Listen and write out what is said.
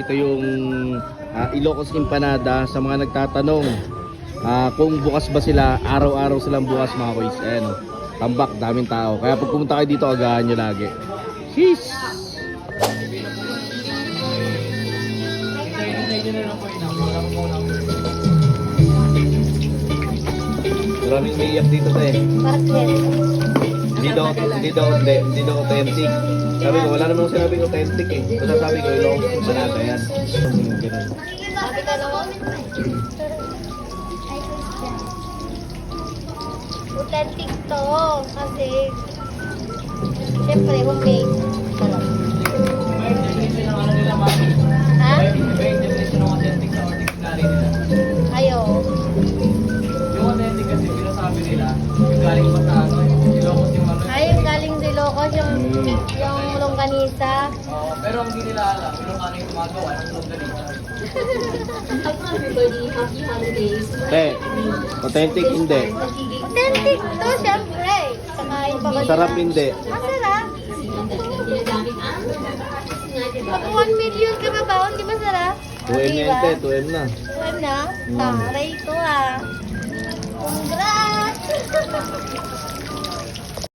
ito yung Ilocos Empanada sa mga nagtatanong kung bukas ba sila, araw-araw silang bukas mga kois. Ayan o, tambak, daming tao. Kaya pag pumunta kayo dito, agahan nyo lagi. Sheesh! Maraming umiiyak dito tayo. Bakit? Hindi daw authentic. Sabi ko, wala namang sinabing authentic eh. Basta sabi ko, Ilocos Empanada yan. Ganun. Sabi ka naman? Authentic to. Kasi, siyempre, homemade. Sarap. Ha? Ayaw. Yung authentic kasi pinasabi nila, galing pa sa ano, Ilocos yung ano. Ay, yung galing sa Ilocos, yung longganisa. Oo, pero ang hindi nila alam, yung ano yung gumagawa ng longganisa. Authentic hindi. Authentic to, siyempre. Kakain pa ba? Sarap hindi. Masarap. Pag 1 million ka ba ba? Hindi masarap? 2M na yan, te, 2M na. Tuwan na? Taray ko ah. Congrats!